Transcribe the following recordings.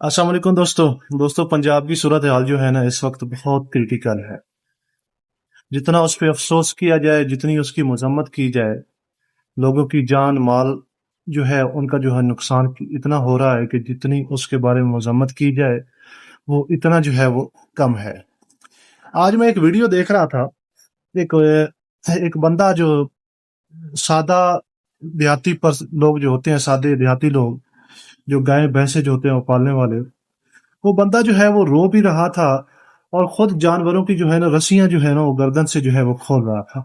अस्सलाम वालेकुम दोस्तों पंजाब की सूरत हाल जो है ना इस वक्त बहुत क्रिटिकल है। जितना उस पर अफसोस किया जाए, जितनी उसकी मजम्मत की जाए, लोगों की जान माल जो है उनका जो है नुकसान इतना हो रहा है कि जितनी उसके बारे में मजम्मत की जाए वो इतना जो है वो कम है। आज मैं एक वीडियो देख रहा था। एक एक बंदा जो सादा देहाती पर लोग जो होते हैं, सादे देहाती लोग जो गाय भैंसे जो होते हैं वो पालने वाले, वो बंदा जो है वो रो भी रहा था और खुद जानवरों की जो है ना रस्सियां जो है ना वो गर्दन से जो है वो खोल रहा था।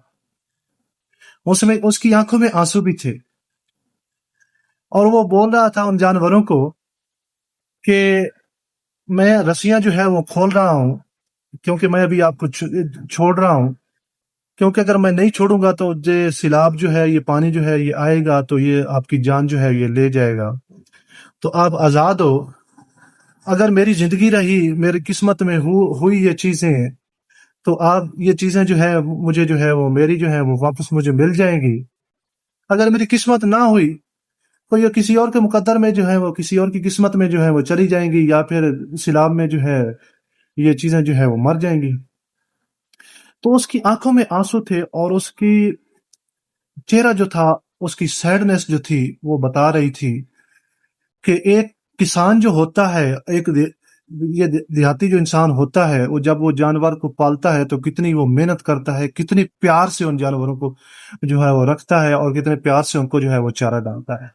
उसमें उसकी आंखों में आंसू भी थे और वो बोल रहा था उन जानवरों को कि मैं रस्सियां जो है वो खोल रहा हूँ क्योंकि मैं अभी आपको छोड़ रहा हूँ, क्योंकि अगर मैं नहीं छोड़ूंगा तो ये सिलाब जो है, ये पानी जो है ये आएगा तो ये आपकी जान जो है ये ले जाएगा। तो आप आजाद हो। अगर मेरी जिंदगी रही, मेरी किस्मत में हुई ये चीजें, तो आप ये चीजें जो है मुझे जो है वो मेरी जो है वो वापस मुझे मिल जाएंगी। अगर मेरी किस्मत ना हुई तो ये किसी और के मुकद्दर में जो है वो किसी और की किस्मत में जो है वो चली जाएंगी, या फिर सिलाब में जो है ये चीजें जो है वो मर जाएंगी। तो उसकी आंखों में आंसू थे और उसकी चेहरा जो था, उसकी सैडनेस जो थी वो बता रही थी कि एक किसान जो होता है, ये देहाती जो इंसान होता है, वो जब वो जानवर को पालता है तो कितनी वो मेहनत करता है, कितनी प्यार से उन जानवरों को जो है वो रखता है और कितने प्यार से उनको जो है वो चारा डालता है।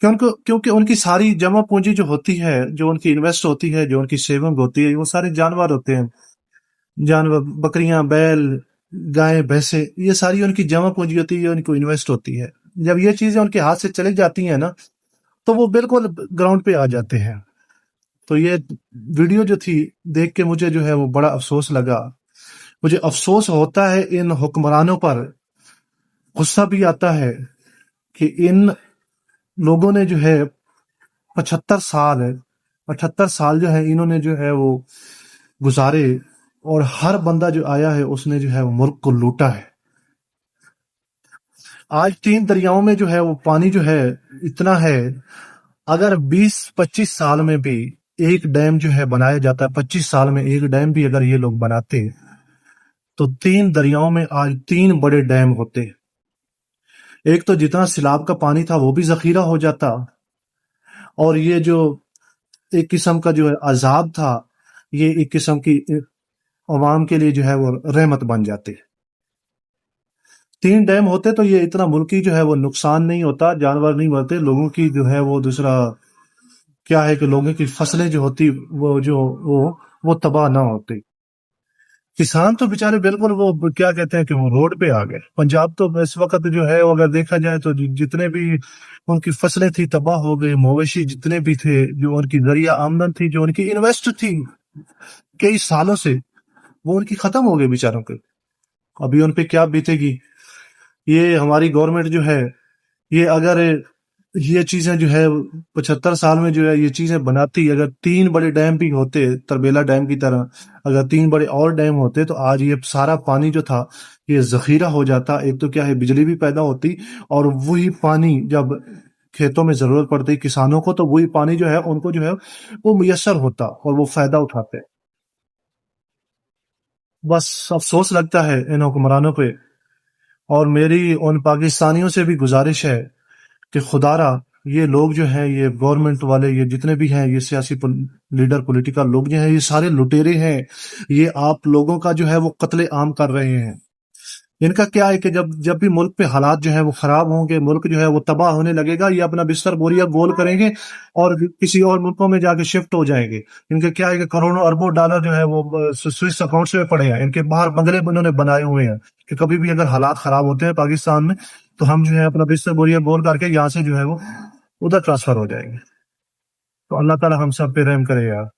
क्योंकि उनकी सारी जमा पूंजी जो होती है, जो उनकी इन्वेस्ट होती है, जो उनकी सेविंग होती है, वो सारे जानवर होते हैं। जानवर, बकरियां, बैल, गाय भैंसे, ये सारी उनकी जमा पूंजी होती है, उनको इन्वेस्ट होती है। जब ये चीजें उनके हाथ से चली जाती हैं ना, तो वो बिल्कुल ग्राउंड पे आ जाते हैं। तो ये वीडियो जो थी देख के मुझे जो है वो बड़ा अफसोस लगा। मुझे अफसोस होता है इन हुक्मरानों पर, गुस्सा भी आता है कि इन लोगों ने जो है 75 साल जो है इन्होंने जो है वो गुजारे, और हर बंदा जो आया है उसने जो है वो मुल्क को लूटा है। आज 3 दरियाओं में जो है वो पानी जो है इतना है, अगर 20-25 साल में भी एक डैम जो है बनाया जाता है, 25 साल में एक डैम भी अगर ये लोग बनाते, तो 3 दरियाओं में आज 3 बड़े डैम होते। एक तो जितना सिलाब का पानी था वो भी जखीरा हो जाता, और ये जो एक किस्म का जो है अजाब था, ये एक किस्म की अवाम के लिए जो है वो रहमत बन जाते। 3 डैम होते तो ये इतना मुल्की जो है वो नुकसान नहीं होता, जानवर नहीं मरते, लोगों की जो है वो दूसरा क्या है कि लोगों की फसलें जो होती वो तबाह ना होती। किसान तो बेचारे बिल्कुल वो क्या कहते हैं कि वो रोड पे आ गए। पंजाब तो इस वक्त जो है वो अगर देखा जाए तो जितने भी उनकी फसलें थी तबाह हो गई, मवेशी जितने भी थे, जो उनकी जरिया आमदन थी, जो उनकी इन्वेस्ट थी कई सालों से, वो उनकी खत्म हो गई बेचारों के। अभी उन पे क्या बीतेगी। ये हमारी गवर्नमेंट जो है, ये अगर ये चीजें जो है 75 साल में जो है ये चीजें बनाती, अगर 3 बड़े डैम भी होते तरबेला डैम की तरह, अगर 3 बड़े और डैम होते तो आज ये सारा पानी जो था ये जखीरा हो जाता। एक तो क्या है, बिजली भी पैदा होती, और वही पानी जब खेतों में जरूरत पड़ती किसानों को, तो वही पानी जो है उनको जो है वो मुयस्सर होता और वो फायदा उठाते। बस अफसोस लगता है इन हुक्मरानों पे, और मेरी उन पाकिस्तानियों से भी गुजारिश है कि खुदारा ये लोग जो हैं, ये गवर्नमेंट वाले, ये जितने भी हैं, ये सियासी लीडर, पॉलिटिकल लोग जो हैं, ये सारे लुटेरे हैं। ये आप लोगों का जो है वो कत्ले आम कर रहे हैं। इनका क्या है कि जब जब भी मुल्क पे हालात जो है वो खराब होंगे, मुल्क जो है वो तबाह होने लगेगा, ये अपना बिस्तर बोरिया गोल करेंगे और किसी और मुल्कों में जाके शिफ्ट हो जाएंगे। इनके क्या है कि करोड़ों अरबों डॉलर जो है वो स्विस अकाउंट्स में पड़े हैं, इनके बाहर बंगले इन्होंने बनाए हुए हैं कि कभी भी अगर हालात खराब होते हैं पाकिस्तान में, तो हम जो है अपना बिस्तर बोरिया गोल करके यहाँ से जो है वो उधर ट्रांसफर हो जाएंगे। तो अल्लाह ताला हम सब पे रहम करे यार।